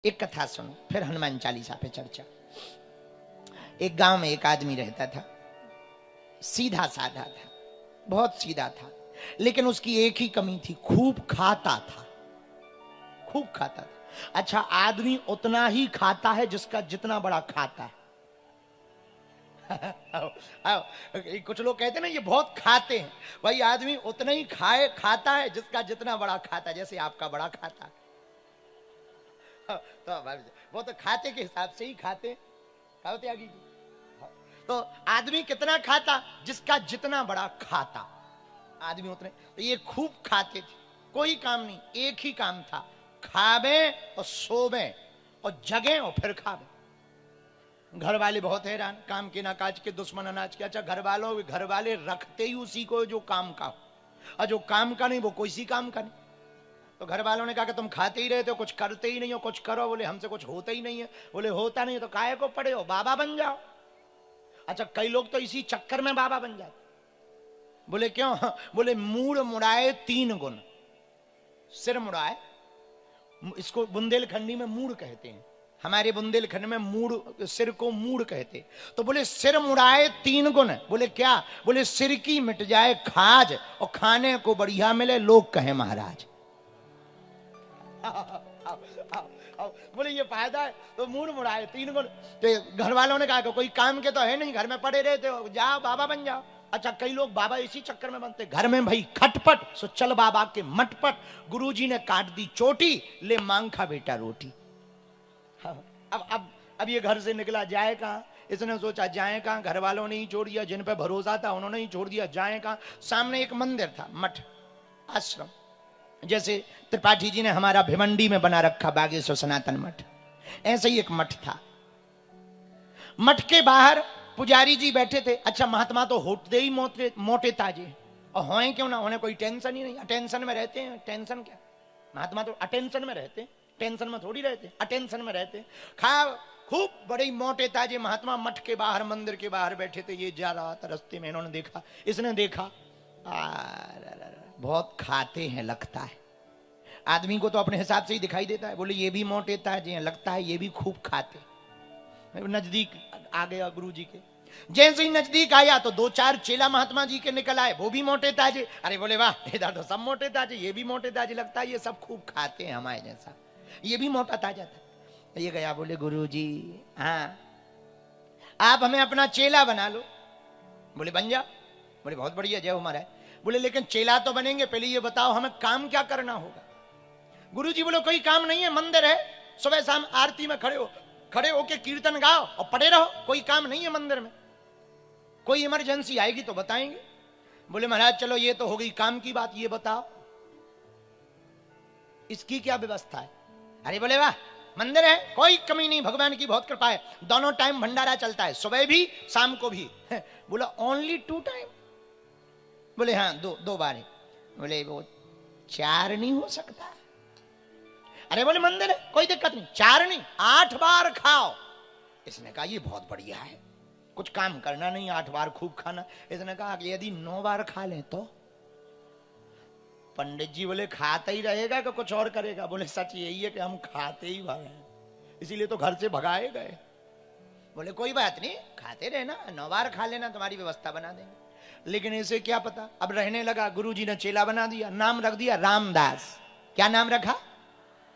एक कथा सुनो, फिर हनुमान चालीसा पे चर्चा। एक गांव में एक आदमी रहता था, सीधा साधा था, बहुत सीधा था, लेकिन उसकी एक ही कमी थी, खूब खाता था, खूब खाता था। अच्छा, आदमी उतना ही खाता है जिसका जितना बड़ा खाता है। आओ, आओ, कुछ लोग कहते हैं ना ये बहुत खाते हैं, भाई आदमी उतना ही खाता है जिसका जितना बड़ा खाता है। जैसे आपका बड़ा खाता है, तो वो तो खाते के हिसाब से ही खाते त्यागी जी। तो आदमी कितना खाता, जिसका जितना बड़ा खाता, आदमी उतने। तो ये खूब खाते थे, कोई काम नहीं, एक ही काम था, खावे और सोवे और जगे और फिर खावे। घर वाले बहुत हैरान, काम के ना काज के दुश्मन अनाज के। अच्छा, घर वाले रखते ही उसी को जो काम का, और जो काम का नहीं वो कोई सी काम का नहीं। तो घर वालों ने कहा कि तुम खाते ही रहते हो, कुछ करते ही नहीं हो, कुछ करो। बोले हमसे कुछ होता ही नहीं है। बोले होता नहीं है तो काहे को पड़े हो, बाबा बन जाओ। अच्छा, कई लोग तो इसी चक्कर में बाबा बन जाते। बोले क्यों? बोले मूड़ मुड़ाए 3 गुण, सिर मुड़ाए, इसको बुंदेलखंडी में मूड़ कहते हैं, हमारे बुंदेलखंड में मूड़, सिर को मूड़ कहते। तो बोले सिर मुड़ाए 3 गुण। बोले क्या? बोले सिर की मिट जाए खाज और खाने को बढ़िया मिले, लोग कहे महाराज। बोले ये फायदा है। तो मूड मुड़ाए 3 गुण। तो घर वालों ने कहा कि कोई काम के तो है नहीं, घर में पड़े रहते हो, जाओ बाबा बन जाओ। अच्छा, कई लोग बाबा इसी चक्कर में बनते, घर में भाई खटपट, सो चल बाबा के मटपट, गुरुजी ने काट दी चोटी, ले मांग खा बेटा रोटी। अब ये घर से निकला, जाए कहां? इसने सोचा जाए कहां, घर वालों ने ही छोड़ दिया, जिन पे भरोसा था उन्होंने ही छोड़ दिया, जाए कहां? सामने एक मंदिर था, मठ, आश्रम, जैसे त्रिपाठी जी ने हमारा भिवंडी में बना रखा बागेश्वर सनातन मठ, ऐसे ही एक मठ था। मठ के बाहर पुजारी जी बैठे थे। अच्छा, महात्मा तो होते ही मोटे ताजे, और होए क्यों ना, उन्हें कोई टेंशन ही नहीं, अटेंशन में रहते हैं। टेंशन क्या, महात्मा तो अटेंशन में रहते, टेंशन में थोड़ी रहते, अटेंशन में रहते। खा खूब बड़े मोटे ताजे महात्मा मठ के बाहर, मंदिर के बाहर बैठे थे। ये जा रहा था रास्ते में, इन्होंने देखा, इसने देखा, बहुत खाते हैं लगता है। आदमी को तो अपने हिसाब से ही दिखाई देता है। बोले ये भी मोटे ताजे हैं, लगता है ये भी खूब खाते। नजदीक आ गया गुरु जी के, जैसे ही नजदीक आया तो 2-4 चेला महात्मा जी के निकल आए, वो भी मोटे ताजे। अरे बोले वाह, इधर तो सब मोटे ताजे, ये भी मोटे ताजे, लगता है ये सब खूब खाते हैं हमारे जैसा, ये भी मोटा ताजा था। ये गया, बोले गुरु जी हाँ, आप हमें अपना चेला बना लो। बोले बन जाओ। बोले बहुत बढ़िया, जय हो महाराज। बोले लेकिन चेला तो बनेंगे, पहले ये बताओ हमें काम क्या करना होगा। गुरु जी बोले कोई काम नहीं है, मंदिर है, सुबह शाम आरती में खड़े होके कीर्तन गाओ और पड़े रहो, कोई काम नहीं है मंदिर में, कोई इमरजेंसी आएगी तो बताएंगे। बोले महाराज चलो ये तो हो गई काम की बात, ये बताओ इसकी क्या व्यवस्था है। अरे बोले वाह, मंदिर है, कोई कमी नहीं, भगवान की बहुत कृपा है, दोनों टाइम भंडारा चलता है, सुबह भी शाम को भी। बोला ओनली 2 टाइम? बोले हाँ, दो बार है। बोले वो 4 नहीं हो सकता? अरे बोले मंदिर है, कोई दिक्कत नहीं, 4 नहीं 8 बार खाओ। इसने कहा ये बहुत बढ़िया है, कुछ काम करना नहीं, 8 बार खूब खाना। इसने कहा कि यदि 9 बार खा लें तो? पंडित जी बोले खाता ही रहेगा कि कुछ और करेगा? बोले सच यही है कि हम खाते ही भागे, इसीलिए तो घर से भगाए गए। बोले कोई बात नहीं, खाते रहना, 9 बार खा लेना, तुम्हारी व्यवस्था बना देंगे। लेकिन इसे क्या पता, अब रहने लगा। गुरुजी ने चेला बना दिया, नाम रख दिया रामदास। क्या नाम रखा?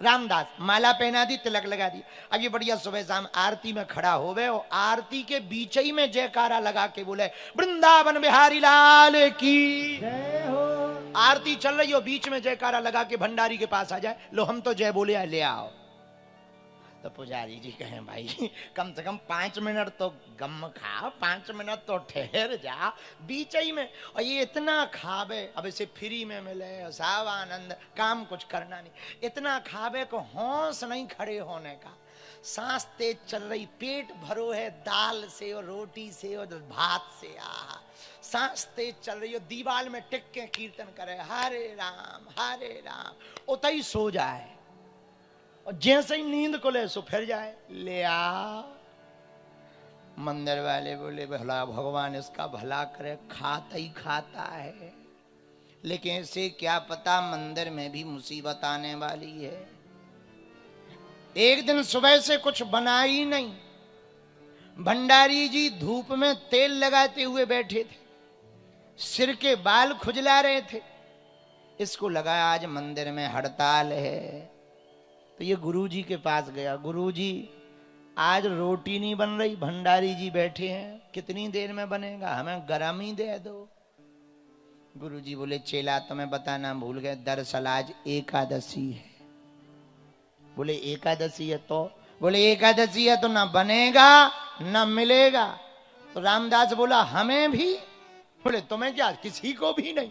रामदास। माला पहना दी, तिलक लगा दी। अब ये बढ़िया सुबह शाम आरती में खड़ा हो गए, और आरती के बीच ही में जयकारा लगा के बोले वृंदावन बिहारी लाल की जय हो। आरती चल रही हो, बीच में जयकारा लगा के भंडारी के पास आ जाए, लो हम तो जय बोले ले आओ। तो पुजारी जी कहें भाई कम से कम 5 मिनट तो गम खा, 5 मिनट तो ठहर जा बीच ही में। और ये इतना खावे, अब इसे फ्री में मिले, साव आनंद, काम कुछ करना नहीं, इतना खावे को होश नहीं खड़े होने का। सांस तेज चल रही, पेट भरो है दाल से और रोटी से और भात से, आ सांस तेज चल रही हो, दीवाल में टिक के कीर्तन करे हरे राम, उतई सो जाए, और जैसे ही नींद को ले सो फिर जाए, ले आ। मंदिर वाले बोले भला भगवान इसका भला करे, खाता ही खाता है, लेकिन इसे क्या पता मंदिर में भी मुसीबत आने वाली है। एक दिन सुबह से कुछ बना ही नहीं। भंडारी जी धूप में तेल लगाते हुए बैठे थे, सिर के बाल खुजला रहे थे। इसको लगा आज मंदिर में हड़ताल है, तो ये गुरुजी के पास गया। गुरुजी आज रोटी नहीं बन रही, भंडारी जी बैठे हैं, कितनी देर में बनेगा, हमें गरम ही दे दो। गुरुजी बोले चेला तुम्हें बताना भूल गए, दरअसल आज एकादशी है। बोले एकादशी है तो? बोले एकादशी है तो ना बनेगा ना मिलेगा। तो रामदास बोला हमें भी? बोले तुम्हें क्या, किसी को भी नहीं?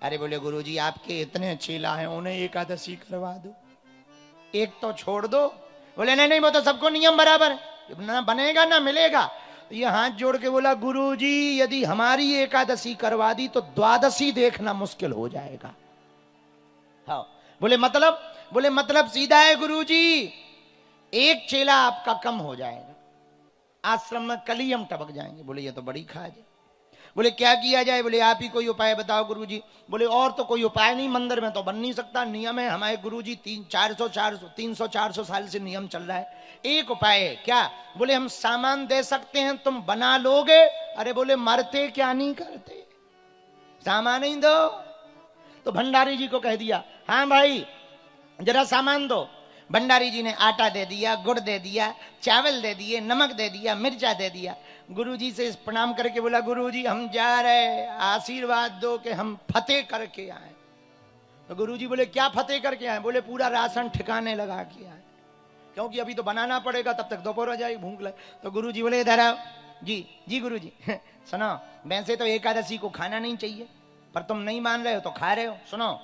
अरे बोले गुरुजी आपके इतने चेला हैं, उन्हें एकादशी करवा दो, एक तो छोड़ दो। बोले नहीं नहीं, वो तो सबको नियम बराबर है, ना बनेगा ना मिलेगा। ये हाथ जोड़ के बोला गुरुजी यदि हमारी एकादशी करवा दी तो द्वादशी देखना मुश्किल हो जाएगा। हाँ। बोले मतलब? बोले मतलब सीधा है गुरुजी, एक चेला आपका कम हो जाएगा, आश्रम में कली हम टपक जाएंगे। बोले ये तो बड़ी खाज है। बोले क्या किया जाए? बोले आप ही कोई उपाय बताओ गुरुजी। बोले और तो कोई उपाय नहीं, मंदिर में तो बन नहीं सकता, नियम है हमारे गुरुजी 300-400 साल से नियम चल रहा है। एक उपाय है। क्या? बोले हम सामान दे सकते हैं, तुम बना लोगे? अरे बोले मरते क्या नहीं करते, सामान ही दो। तो भंडारी जी को कह दिया हाँ भाई जरा सामान दो। भंडारी जी ने आटा दे दिया, गुड़ दे दिया, चावल दे दिए, नमक दे दिया, मिर्चा दे दिया। गुरुजी से प्रणाम करके बोला गुरुजी हम जा रहे, आशीर्वाद दो कि हम फतेह करके आए। तो गुरुजी बोले क्या फतेह करके आए? बोले पूरा राशन ठिकाने लगा के आए, क्योंकि अभी तो बनाना पड़ेगा, तब तक दोपहर हो जाएगी, भूख लगे। तो गुरुजी बोले इधर आओ। जी जी गुरुजी। सुनो वैसे तो एकादशी को खाना नहीं चाहिए, पर तुम नहीं मान रहे हो तो खा रहे हो। सुनो,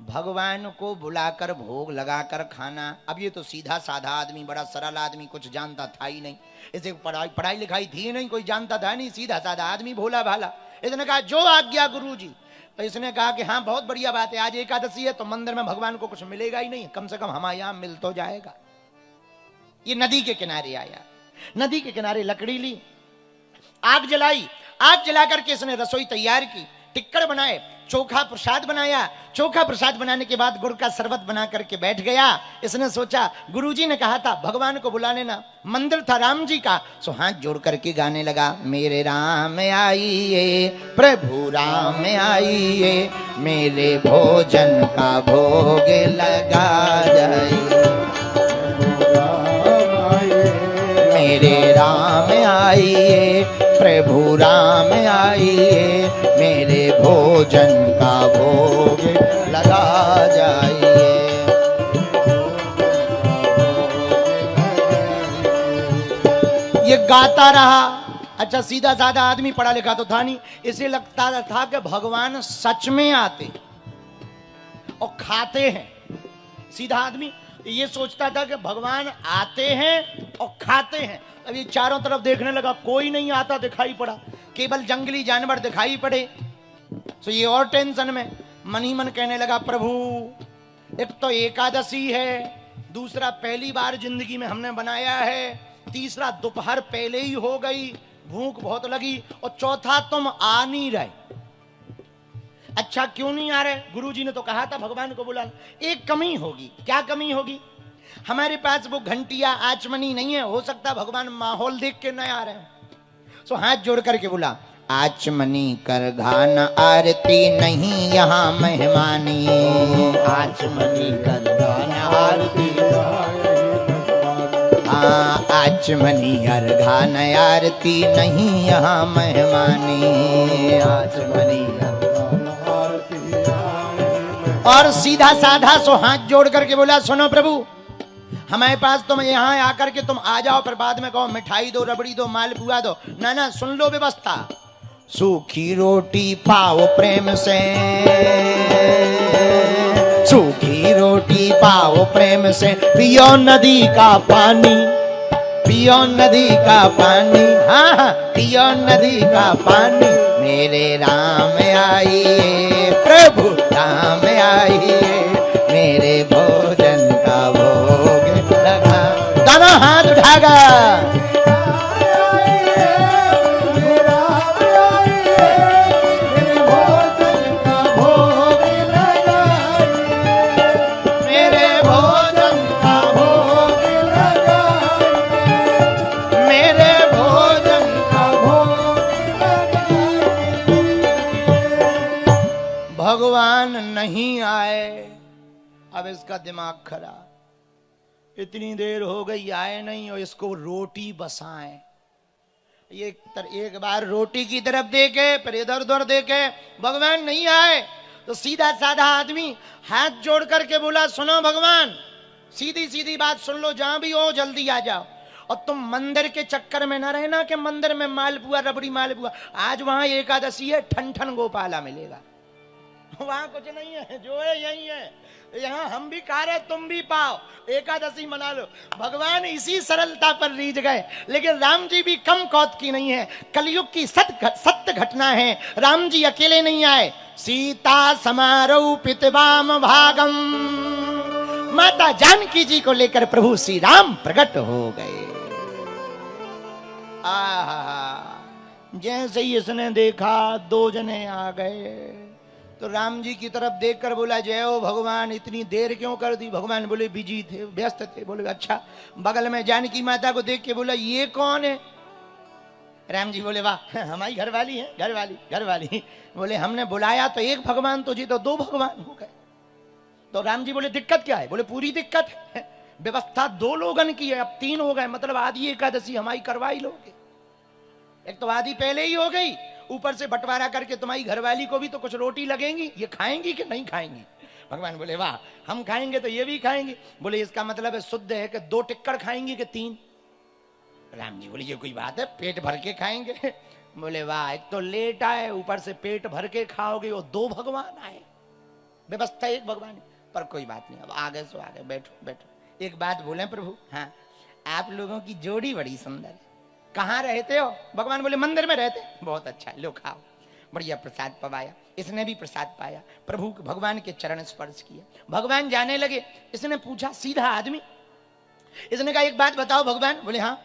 भगवान को बुलाकर भोग लगाकर खाना, अब ये तो सीधा साधा आदमी, बड़ा सरल आदमी, कुछ जानता था ही नहीं, इसे पढ़ाई लिखाई थी नहीं, कोई जानता था नहीं, सीधा साधा आदमी, भोला भाला। इसने कहा जो आज्ञा गुरुजी। तो इसने कहा कि हाँ बहुत बढ़िया बात है, आज एकादशी है तो मंदिर में भगवान को कुछ मिलेगा ही नहीं, कम से कम हमारे यहां मिल तो जाएगा। ये नदी के किनारे आया, नदी के किनारे लकड़ी ली, आग जलाई, आग जला करके इसने रसोई तैयार की, टिक्कड़ बनाए, चोखा प्रसाद बनाया। चोखा प्रसाद बनाने के बाद गुड़ का शरबत बना करके बैठ गया। इसने सोचा गुरुजी ने कहा था भगवान को बुला लेना, मंदिर था राम जी का, सो हाथ जोड़ करके गाने लगा मेरे राम आइए प्रभु राम आइए, मेरे भोजन का भोग लगा जाइए। मेरे राम आइए प्रभु राम आइए, मेरे भोजन का भोग लगा जाइए। ये गाता रहा। अच्छा सीधा साधा आदमी, पढ़ा लिखा तो था नहीं, इसे लगता था कि भगवान सच में आते और खाते हैं। सीधा आदमी ये सोचता था कि भगवान आते हैं और खाते हैं। अब ये चारों तरफ देखने लगा, कोई नहीं आता दिखाई पड़ा, केवल जंगली जानवर दिखाई पड़े। तो ये और टेंशन में मन ही मन कहने लगा प्रभु एक तो एकादशी है, दूसरा पहली बार जिंदगी में हमने बनाया है, तीसरा दोपहर पहले ही हो गई, भूख बहुत लगी, और चौथा तुम आ नहीं रहे। अच्छा क्यों नहीं आ रहे? गुरुजी ने तो कहा था भगवान को बुला। एक कमी होगी। क्या कमी होगी? हमारे पास वो घंटिया आचमनी नहीं है, हो सकता भगवान माहौल देख के न आ रहे हैं। सो हाथ जोड़ करके बोला आचमनी कर घान आरती नहीं यहाँ मेहमानी, आचमनी कर घान आरती, आचमनी हर घान आरती नहीं यहाँ मेहमानी, आचमनी और सीधा साधा सो हाथ जोड़ करके बोला सुनो प्रभु हमारे पास तुम यहाँ आकर के तुम आ जाओ, पर बाद में कहो मिठाई दो, रबड़ी दो, मालपुआ दो, ना ना सुन लो व्यवस्था। सूखी रोटी पाओ प्रेम से, सूखी रोटी पाओ प्रेम से, पियो नदी का पानी, पियो नदी का पानी, हाँ हाँ पियो नदी का पानी, मेरे राम आइए प्रभु राम आइए, मेरे भोजन का भोग लगा। दोनों हाथ उठागा मेरे भोजन का भोग नहीं आए। अब इसका दिमाग खराब, इतनी देर हो गई आए नहीं और इसको रोटी बसाएं। ये एक बार रोटी की तरफ देखे, फिर इधर उधर देखे, भगवान नहीं आए तो सीधा साधा आदमी हाथ जोड़ करके बोला, सुनो भगवान, सीधी सीधी बात सुन लो, जहां भी हो जल्दी आ जाओ। और तुम मंदिर के चक्कर में ना रहना कि मंदिर में मालपुआ, रबड़ी मालपुआ। आज वहां एकादशी है, ठन ठन गोपाला मिलेगा। वहां कुछ नहीं है, जो है यही है। यहाँ हम भी खा रहे, तुम भी पाओ, एकादशी मना लो। भगवान इसी सरलता पर रीझ गए। लेकिन राम जी भी कम कौत की नहीं है। कलयुग की सत्य घटना है। राम जी अकेले नहीं आए, सीता समारोपित वाम भागम, माता जानकी जी को लेकर प्रभु श्री राम प्रकट हो गए। जैसे ही इसने देखा, दो जने आ गए तो राम जी की तरफ देखकर बोला, जय हो भगवान, इतनी देर क्यों कर दी? भगवान बोले, बिजी थे, व्यस्त थे। बोले अच्छा। बगल में जानकी माता को देख के बोला, ये कौन है? राम जी बोले, वाह, हमारी घरवाली है, घरवाली। बोले, हमने बुलाया तो एक भगवान तुझे, तो दो भगवान हो गए। तो राम जी बोले, दिक्कत क्या है? बोले, पूरी दिक्कत है, व्यवस्था दो लोगन की है, अब तीन हो गए, मतलब आधी एकादशी हमारी करवाई लोगे। एक तो आधी पहले ही हो गई, ऊपर से बंटवारा करके तुम्हारी घरवाली को भी तो कुछ रोटी लगेंगी, ये खाएंगी कि नहीं खाएंगी? भगवान बोले, वाह, हम खाएंगे तो ये भी खाएंगी। बोले, इसका मतलब है शुद्ध है कि दो टिक्कड़ खाएंगी कि तीन? राम जी बोले, ये कोई बात है, पेट भर के खाएंगे। बोले, वाह, एक तो लेट आए, ऊपर से पेट भर के खाओगे, और दो भगवान आए, व्यवस्था एक भगवान है। पर कोई बात नहीं, अब आगे सो आगे, बैठो। एक बात बोले प्रभु, हाँ, आप लोगों की जोड़ी बड़ी सुंदर है, कहाँ रहते हो? भगवान बोले, मंदिर में रहते। बहुत अच्छा, लो खाओ। बढ़िया प्रसाद पवाया, इसने भी प्रसाद पाया, प्रभु भगवान के चरण स्पर्श किया। भगवान जाने लगे। इसने पूछा, सीधा आदमी, इसने कहा, एक बात बताओ भगवान। बोले, हाँ,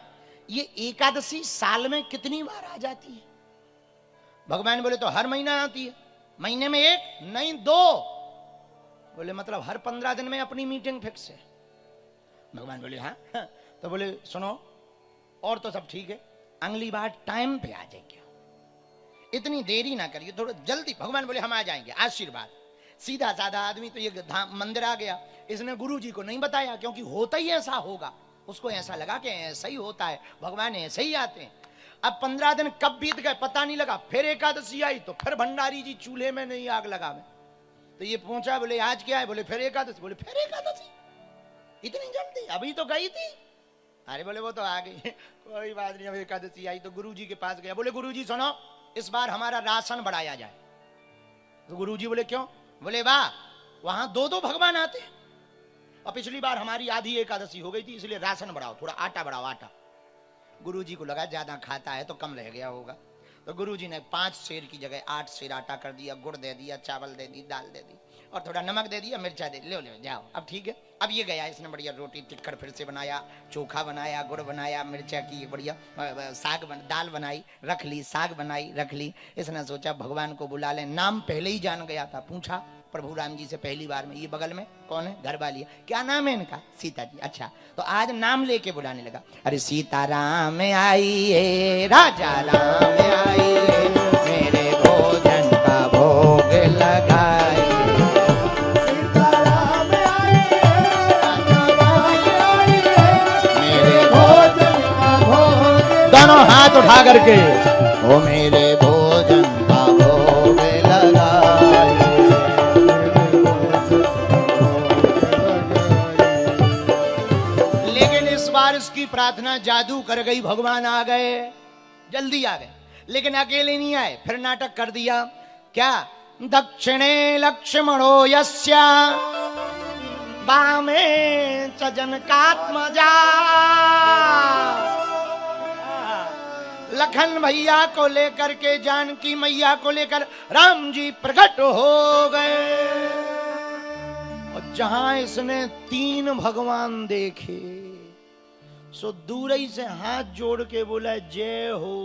ये एकादशी साल में कितनी बार आ जाती है? भगवान बोले, तो हर महीना आती है। महीने में एक नहीं, दो। बोले, मतलब हर 15 दिन में अपनी मीटिंग फिक्स है? भगवान बोले, हाँ। तो बोले, सुनो, और तो सब ठीक है, अगली बार टाइम पे आ जाएंगे, इतनी देरी ना करिए, थोड़ा जल्दी। भगवान बोले, हम आ जाएंगे, आशीर्वाद। सीधा साधा आदमी तो ये मंदिर आ गया। इसने गुरु जी को नहीं बताया, क्योंकि होता ही ऐसा होगा। उसको ऐसा लगा कि ऐसा ही होता है, भगवान ऐसे ही आते हैं। अब 15 दिन कब बीत गए पता नहीं लगा। फिर एकादशी आई तो फिर भंडारी जी चूल्हे में नहीं आग लगा में। तो ये पूछा, बोले, आज क्या है? बोले, फिर एकादशी। बोले, फिर एकादशी? इतनी जल्दी? अभी तो गई थी। अरे बोले, वो तो आ गई, कोई बात नहीं। अब एकादशी आई तो गुरुजी के पास गया। बोले, गुरुजी सुनो, इस बार हमारा राशन बढ़ाया जाए। तो गुरुजी बोले, क्यों? बोले, वाह, वहां दो दो भगवान आते, और पिछली बार हमारी आधी एकादशी हो गई थी, इसलिए राशन बढ़ाओ, थोड़ा आटा बढ़ाओ, आटा। गुरुजी को लगा ज्यादा खाता है तो कम रह गया होगा। तो गुरुजी ने 5 सेर की जगह 8 सेर आटा कर दिया, गुड़ दे दिया, चावल दे दी, दाल दे दी, और थोड़ा नमक दे दिया, मिर्चा दे, ले जाओ, अब ठीक है। अब ये गया, इसने बढ़िया रोटी टिक्कर फिर से बनाया, चोखा बनाया, गुड़ बनाया, मिर्चा की बढ़िया दाल बनाई, रख ली, साग बनाई, रख ली। इसने सोचा भगवान को बुला ले। नाम पहले ही जान गया था। पूछा प्रभु राम जी से पहली बार में, ये बगल में कौन है? घर वाली है। क्या नाम है इनका? सीता जी। अच्छा, तो आज नाम लेके बुलाने लगा। अरे सीता राम आइए, राजा राम आइए, मेरे भोजन का भोग लगाए। दोनों हाथ उठा करके, ओ मेरे भोजन का भोग लगाए। लेकिन इस बार इसकी प्रार्थना जादू कर गई। भगवान आ गए, जल्दी आ गए, लेकिन अकेले नहीं आए। फिर नाटक कर दिया। क्या? दक्षिणे लक्ष्मणो यस्य वामे च जनकात्मजा। लखन भैया को लेकर के, जानकी मैया को लेकर राम जी प्रकट हो गए। और जहां इसने 3 भगवान देखे, सो दूर ही से हाथ जोड़ के बोला, जय हो।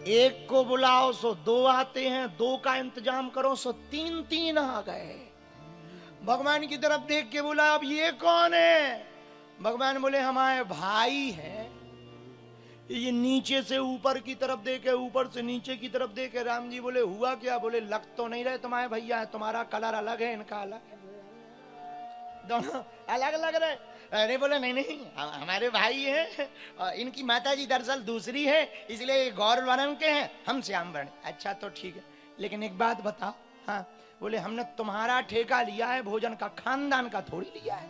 एक को बुलाओ सो 2 आते हैं, 2 का इंतजाम करो सो 3 आ गए। भगवान की तरफ देख के बोला, अब ये कौन है? भगवान बोले, हमारे भाई है, ये नीचे से ऊपर की तरफ देखे, ऊपर से नीचे की तरफ देखे। राम जी बोले हुआ क्या? बोले लग तो नहीं रहे तुम्हारे भैया, तुम्हारा कलर अलग है, इनका अलग है, दोनों अलग लग रहे। अरे बोले नहीं नहीं, हमारे भाई हैं, इनकी माता जी दरअसल दूसरी है, इसलिए गौर वर्ण के हैं, हम श्याम वर्ण। अच्छा तो ठीक है, लेकिन एक बात बताओ। हाँ, बोले हमने तुम्हारा ठेका लिया है भोजन का, खानदान का थोड़ी लिया है।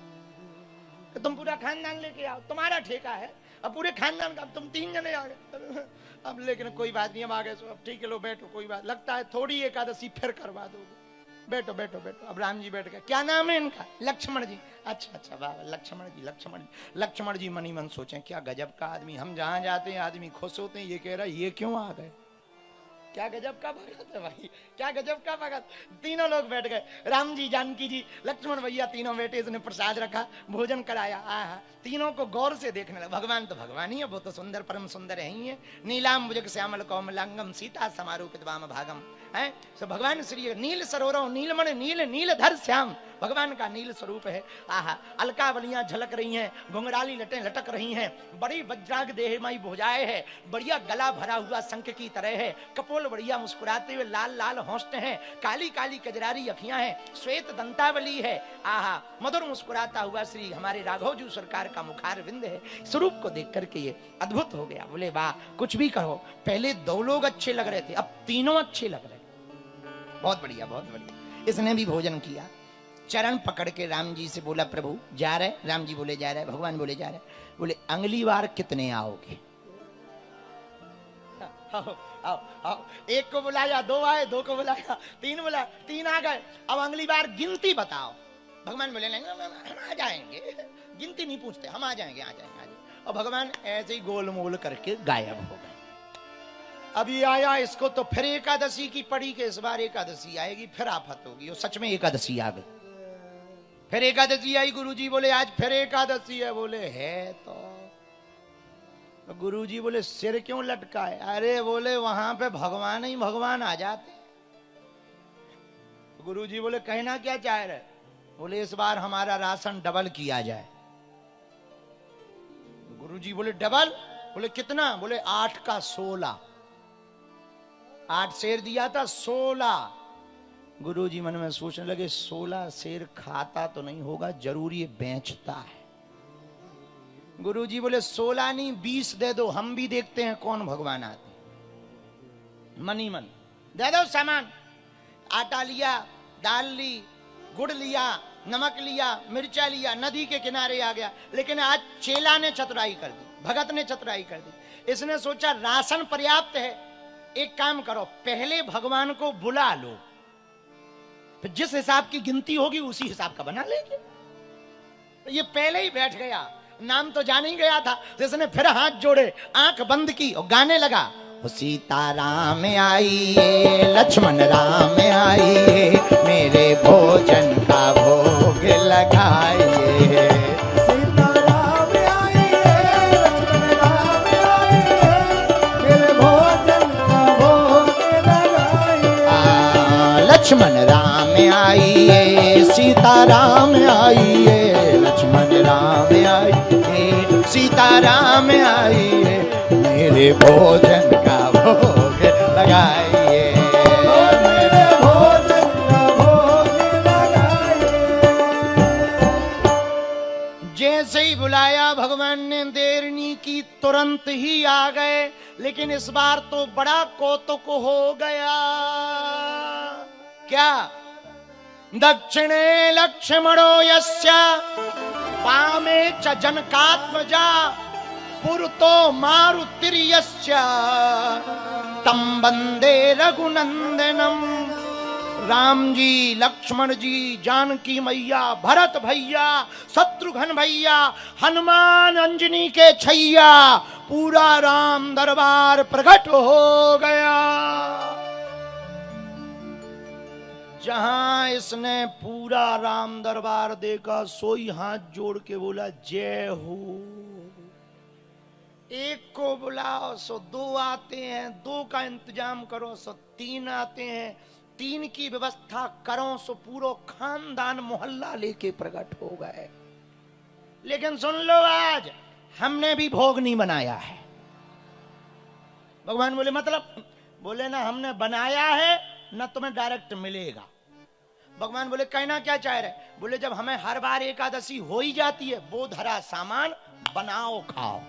तो तुम पूरा खानदान लेके आओ, तुम्हारा ठेका है, अब पूरे खानदान का। अब तुम 3 जने आ गए, अब लेकिन कोई बात नहीं, हम आ गए, अब ठीक है लो बैठो, कोई बात, लगता है थोड़ी एकादशी फिर करवा दोगे, बैठो बैठो बैठो। अब राम जी बैठ गए। क्या नाम है इनका? लक्ष्मण जी। अच्छा अच्छा, वाह, लक्ष्मण जी, लक्ष्मण जी। लक्ष्मण जी मनी मन सोचे क्या गजब का आदमी, हम जहां जाते हैं आदमी खुश होते हैं, ये कह रहा है ये क्यों आ गए। क्या गजब का भगत है भाई, क्या गजब का भगत। तीनों लोग बैठ गए, राम जी, जानकी जी, लक्ष्मण भैया, तीनों बैठे, इसने प्रसाद रखा, भोजन कराया। आहा, तीनों को गौर से देखने लगा। भगवान तो भगवान ही है, वो तो सुंदर परम सुंदर है ही है। नीलाम भुजग श्यामल कौमलांगम सीता समारूपित वाम भागम है। सो भगवान श्री नील सरोवरों नीलमण नील नीलधर श्याम, भगवान का नील स्वरूप है। आहा, अलकावलियां झलक रही हैं, घुंघराली लटें लटक रही हैं, बड़ी वज्राग देहमाई भुजाएं है, बढ़िया गला भरा हुआ शंख की तरह है, कपोल बढ़िया मुस्कुराते हुए लाल लाल होंठ हैं, काली काली कजरारी अखियां हैं, श्वेत दंतावली है। आहा, मधुर मुस्कुराता हुआ श्री हमारे राघव जी सरकार का मुखार विंद है। स्वरूप को देख करके ये अद्भुत हो गया। बोले वाह, कुछ भी कहो, पहले 2 लोग अच्छे लग रहे थे, अब तीनों अच्छे लग रहे। बहुत बढ़िया, बहुत बढ़िया। इसने भी भोजन किया, चरण पकड़ के राम जी से बोला प्रभु जा रहे? राम जी बोले जा रहे। भगवान बोले जा रहे। बोले अगली बार कितने आओगे? आओ आओ आओ, एक को बुलाया, 2 आए, 2 को बुलाया, 3 बुलाया, 3 आ गए, अब अगली बार गिनती बताओ। भगवान बोले नहीं, हम आ जाएंगे, गिनती नहीं पूछते, हम आ जाएंगे, आ जाएंगे, आ जाएंगे। और भगवान ऐसे ही गोल मोल करके गायब हो गए। अब ये आया, इसको तो फिर एकादशी की पड़ी के इस बार एकादशी आएगी, फिर आफत होगी। और सच में एकादशी आ गई, फिर एकादशी आई। गुरुजी बोले आज फिर एकादशी है। बोले है तो गुरुजी बोले सिर क्यों लटका है? अरे बोले वहां पे भगवान ही भगवान आ जाते। गुरुजी बोले कहना क्या चाह रहे? बोले इस बार हमारा राशन डबल किया जाए। गुरुजी बोले डबल? बोले कितना? बोले 8 का 16, 8 शेर दिया था, 16। गुरुजी मन में सोचने लगे 16 शेर खाता तो नहीं होगा, जरूर ये बेचता है। गुरुजी बोले 16 नहीं 20 दे दो, हम भी देखते हैं कौन भगवान आते। मनी मन दे दो सामान। आटा लिया, दाल ली, गुड़ लिया, नमक लिया, मिर्चा लिया, नदी के किनारे आ गया। लेकिन आज चेला ने चतुराई कर दी, भगत ने चतुराई कर दी। इसने सोचा राशन पर्याप्त है, एक काम करो, पहले भगवान को बुला लो, फिर जिस हिसाब की गिनती होगी उसी हिसाब का बना लेंगे। तो ये पहले ही बैठ गया, नाम तो जान ही गया था। जिसने फिर हाथ जोड़े, आंख बंद की और गाने लगा, सीता राम आइए, लक्ष्मण राम आइए, मेरे भोजन का भोग लगाइए। सीता राम आइए, लक्ष्मण राम आइए, मेरे भोजन का भोग लगाइए। लक्ष्मण राम आइए, सीता राम आइए, लक्ष्मण राम आइए, सीता राम आइए, मेरे भोजन का भोग लगाइए, मेरे भोजन का भोग लगाइए। जैसे ही बुलाया भगवान ने, देर नहीं की, तुरंत ही आ गए। लेकिन इस बार तो बड़ा कौतुक हो गया। क्या? दक्षिणे लक्ष्मणो यस्य वामे च जनकात्मजा पुरतो मारुतिर्यस्य तं वंदे रघुनंदनम। राम जी, लक्ष्मण जी, जानकी मैया, भरत भैया, शत्रुघ्न भैया, हनुमान अंजनी के छैया, पूरा राम दरबार प्रकट हो गया। जहां इसने पूरा राम दरबार देखा, सोई हाथ जोड़ के बोला जय हो। एक को बुलाओ सो 2 आते हैं, 2 का इंतजाम करो सो 3 आते हैं, 3 की व्यवस्था करो सो पूरा खानदान मोहल्ला लेके प्रकट हो गए। लेकिन सुन लो, आज हमने भी भोग नहीं बनाया है। भगवान बोले मतलब? बोले ना हमने बनाया है ना तुम्हें डायरेक्ट मिलेगा। भगवान बोले कहना क्या चाह रहे? बोले जब हमें हर बार एकादशी हो ही जाती है, वो धरा सामान बनाओ खाओ,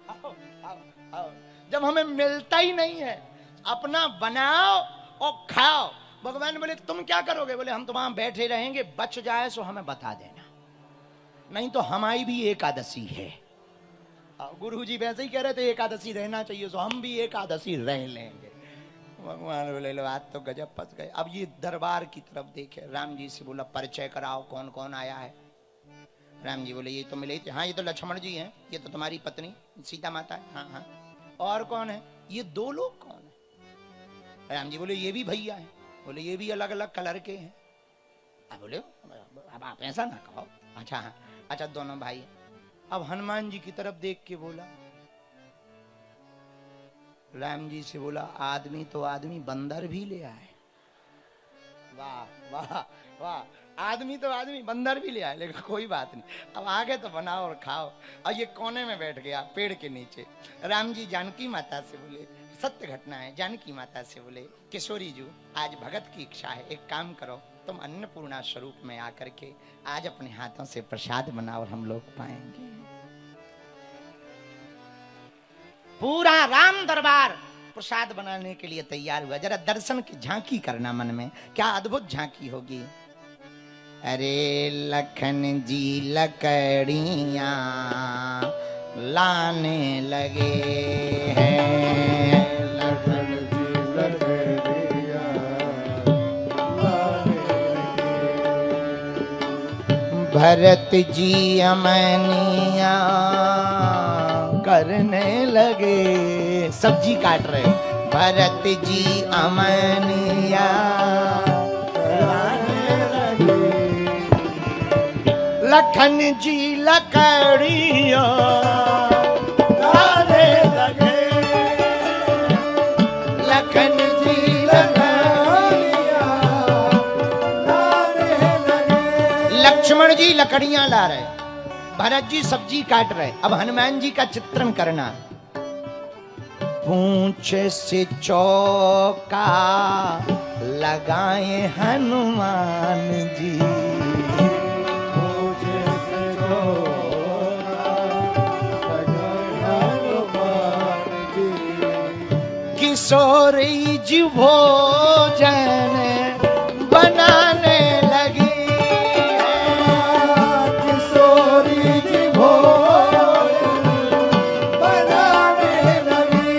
खाओ। जब हमें मिलता ही नहीं है, अपना बनाओ और खाओ। भगवान बोले तुम क्या करोगे? बोले हम तो वहां बैठे रहेंगे, बच जाए सो हमें बता देना, नहीं तो हमारी भी एकादशी है। गुरुजी वैसे ही कह रहे थे एकादशी रहना चाहिए, सो हम भी एकादशी रह लेंगे। भगवान बोले लो आज तो गजब फंस गए। अब ये दरबार की तरफ देखे, राम जी से बोला परिचय कराओ, कौन कौन आया है। राम जी बोले ये तो मिले थे। हाँ ये तो लक्ष्मण जी हैं, ये तो तुम्हारी पत्नी सीता माता है। हाँ हाँ। और कौन है? ये दो लोग कौन है? राम जी बोले ये भी भैया है। बोले ये भी अलग अलग कलर के हैं। अब बोले अब आप ऐसा ना कहो। अच्छा हाँ, अच्छा दोनों भाई। अब हनुमान जी की तरफ देख के बोला, राम जी से बोला आदमी तो आदमी, बंदर भी ले आए। वाह वाह वाह, आदमी तो आदमी बंदर भी ले आए, लेकिन कोई बात नहीं, अब आगे तो बनाओ और खाओ। और ये कोने में बैठ गया पेड़ के नीचे। राम जी जानकी माता से बोले, सत्य घटना है, जानकी माता से बोले किशोरी जी आज भगत की इच्छा है, एक काम करो तुम अन्नपूर्णा स्वरूप में आकर के आज अपने हाथों से प्रसाद बनाओ और हम लोग पाएंगे। पूरा राम दरबार प्रसाद बनाने के लिए तैयार हुआ। जरा दर्शन की झांकी करना मन में, क्या अद्भुत झांकी होगी। अरे लखन जी लकड़ियां लाने लगे हैं, लखन जी लकड़ियां लाने लगे। भरत जी अमनिया करने लगे, सब्जी काट रहे। भरत जी अमनिया लाने लगे। लखन जी लकड़ियां लाने लगे। लखन जी लकड़ियां लाने लगे। लक्ष्मण जी लकड़ियां ला रहे, भरत जी सब्जी काट रहे। अब हनुमान जी का चित्रण करना। पूंछ से चौका लगाए हनुमान जी, मुझे से चौका लगाए हनुमान जी। किशोरी जी भोजन बनाने लगी। किशोरी जी भोजन बनाने लगी।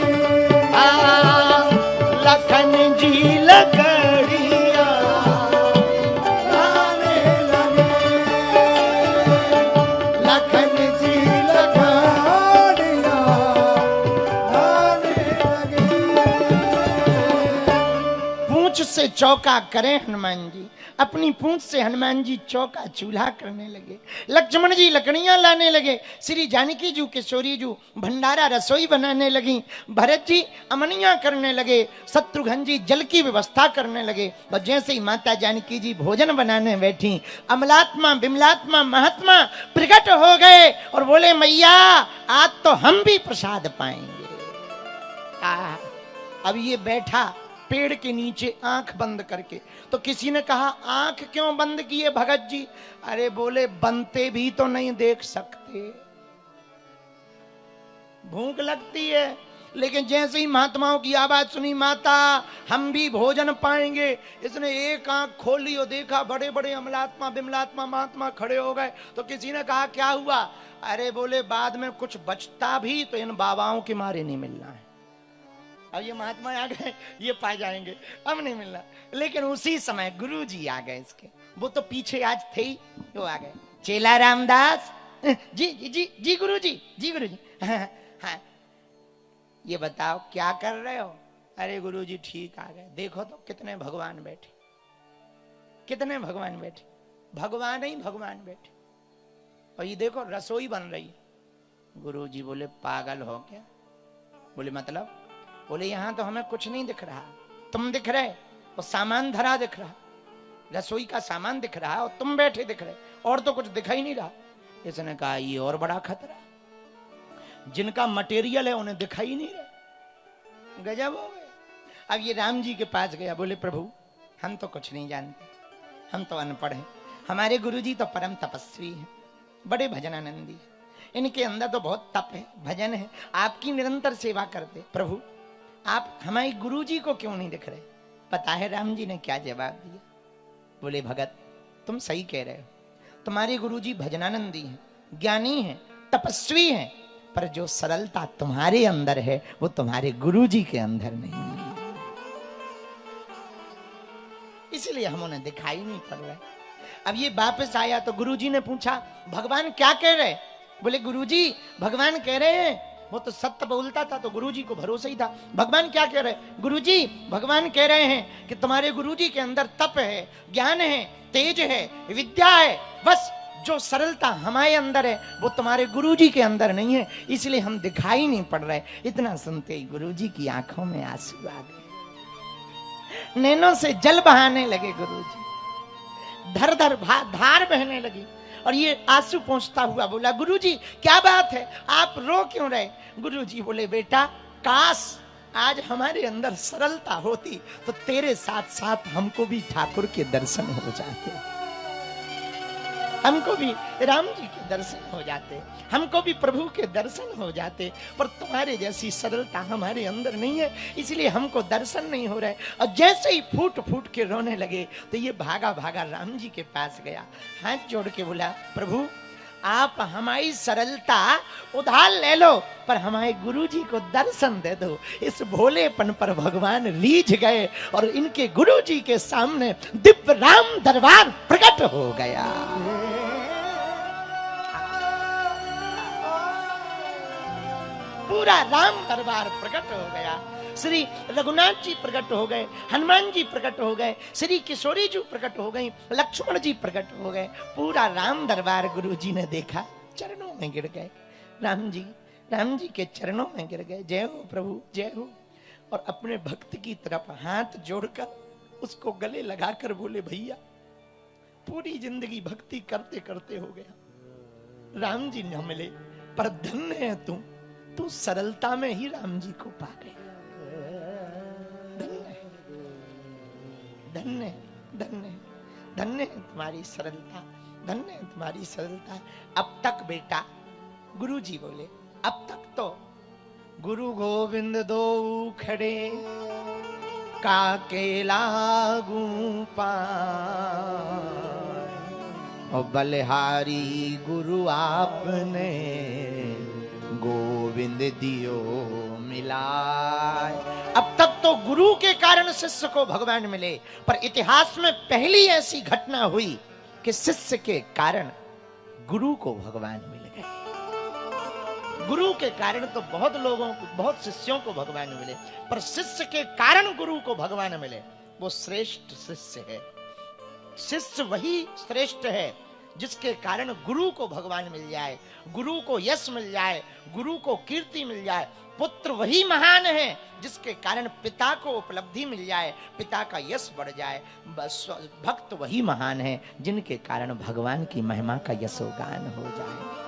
लखन जी लकड़ियां लाने लगे। लखन जी लकड़ियां लाने लगे। पूंछ से चौका करें हनुमान जी, अपनी पूंछ से हनुमान जी चौका चूल्हा करने लगे। लक्ष्मण जी लकड़ियां लाने लगे। श्री जानकी जी किशोरी जी भंडारा रसोई बनाने लगी। भरत जी अमनियां करने लगे। शत्रुघ्न जी जल की व्यवस्था करने लगे। और जैसे ही माता जानकी जी भोजन बनाने बैठी, अमलात्मा बिमलात्मा महात्मा प्रकट हो गए और बोले मैया आज तो हम भी प्रसाद पाएंगे। अब ये बैठा पेड़ के नीचे आंख बंद करके, तो किसी ने कहा आंख क्यों बंद किए भगत जी? अरे बोले बनते भी तो नहीं देख सकते, भूख लगती है। लेकिन जैसे ही महात्माओं की आवाज सुनी माता हम भी भोजन पाएंगे, इसने एक आंख खोली और देखा बड़े बड़े अमलात्मा बिमलात्मा महात्मा खड़े हो गए। तो किसी ने कहा क्या हुआ? अरे बोले बाद में कुछ बचता भी तो इन बाबाओं के मारे नहीं मिलना है। अब ये महात्मा आ गए, ये पा जाएंगे, अब नहीं मिलना। लेकिन उसी समय गुरु जी आ गए इसके, वो तो पीछे आज थे ही, वो आ गए। चेला रामदास जी जी जी जी गुरु जी, जी गुरु जी। हाँ ये बताओ क्या कर रहे हो? अरे गुरु जी ठीक आ गए। देखो तो कितने भगवान बैठे, कितने भगवान बैठे, भगवान ही भगवान बैठे। और ये देखो रसोई बन रही। गुरु जी बोले पागल हो क्या? बोले मतलब? बोले यहाँ तो हमें कुछ नहीं दिख रहा, तुम दिख रहे, और सामान धरा दिख रहा, रसोई का सामान दिख रहा और तुम बैठे दिख रहे, और तो कुछ दिखाई नहीं रहा। इसने कहा ये और बड़ा खतरा। जिनका मटेरियल है उन्हें दिखाई नहीं रहा। गजब हो गए। अब ये राम जी के पास गया, बोले प्रभु हम तो कुछ नहीं जानते, हम तो अनपढ़ हैं, हमारे गुरुजी तो परम तपस्वी हैं, बड़े भजनानंदी हैं, इनके अंदर तो बहुत तप है, भजन है, आपकी निरंतर सेवा करते, प्रभु आप हमारे गुरुजी को क्यों नहीं दिख रहे? पता है राम जी ने क्या जवाब दिया? बोले भगत तुम सही कह रहे हो, तुम्हारे गुरुजी भजनानंदी हैं, ज्ञानी हैं, तपस्वी हैं, पर जो सरलता तुम्हारे अंदर है वो तुम्हारे गुरुजी के अंदर नहीं है, इसलिए हम उन्हें दिखाई नहीं पड़ रहे। अब ये वापस आया तो गुरुजी ने पूछा भगवान क्या कह रहे? बोले गुरुजी भगवान कह रहे हैं, वो तो सत्य बोलता था तो गुरुजी को भरोसा ही था। भगवान क्या कह रहे? गुरुजी भगवान कह रहे हैं कि तुम्हारे गुरुजी के अंदर तप है, ज्ञान है, तेज है, विद्या है, बस जो सरलता हमारे अंदर है वो तुम्हारे गुरुजी के अंदर नहीं है, इसलिए हम दिखाई नहीं पड़ रहे। इतना सुनते ही गुरुजी की आंखों में आंसू आ गए, नैनों से जल बहाने लगे गुरुजी, धर धर धार बहने लगी। और ये आंसू पहुंचता हुआ बोला गुरुजी क्या बात है, आप रो क्यों रहे? गुरुजी बोले बेटा काश आज हमारे अंदर सरलता होती तो तेरे साथ साथ हमको भी ठाकुर के दर्शन हो जाते, हमको भी राम जी के दर्शन हो जाते, हमको भी प्रभु के दर्शन हो जाते, पर तुम्हारे जैसी सरलता हमारे अंदर नहीं है, इसलिए हमको दर्शन नहीं हो रहे। और जैसे ही फूट फूट के रोने लगे तो ये भागा भागा राम जी के पास गया, हाथ जोड़ के बोला प्रभु आप हमारी सरलता उधार ले लो, पर हमारे गुरुजी को दर्शन दे दो। इस भोलेपन पर भगवान रीझ गए और इनके गुरुजी के सामने दिव्य राम दरबार प्रकट हो गया। पूरा राम दरबार प्रकट हो गया। श्री रघुनाथ जी प्रकट हो गए, हनुमान जी प्रकट हो गए, श्री किशोरी जी प्रकट हो गई, लक्ष्मण जी प्रकट हो गए। पूरा राम दरबार गुरु जी ने देखा, चरणों में गिर गए। राम जी के चरणों में गिर गए, जय हो प्रभु जय हो। और अपने भक्त की तरफ हाथ जोड़कर उसको गले लगाकर बोले भैया पूरी जिंदगी भक्ति करते करते हो गया, राम जी न मिले, पर धन्य है तू सरलता में ही राम जी को पा गया। धन्य धन्य धन्य है तुम्हारी सरलता, धन्य है तुम्हारी सरलता। अब तक बेटा गुरु जी बोले अब तक तो गुरु गोविंद दो खड़े काके लागू पाए, और बलिहारी गुरु आपने गोविंद दियो मिलाए। अब तक तो गुरु के कारण शिष्य को भगवान मिले, पर इतिहास में पहली ऐसी घटना हुई कि शिष्य के कारण गुरु को भगवान मिल गए। गुरु के कारण तो बहुत लोगों को, बहुत शिष्यों को भगवान मिले, पर शिष्य के कारण गुरु को भगवान मिले, वो श्रेष्ठ शिष्य है। शिष्य वही श्रेष्ठ है जिसके कारण गुरु को भगवान मिल जाए, गुरु को यश मिल जाए, गुरु को कीर्ति मिल जाए। पुत्र वही महान है जिसके कारण पिता को उपलब्धि मिल जाए, पिता का यश बढ़ जाए। भक्त वही महान है जिनके कारण भगवान की महिमा का यशोगान हो जाए।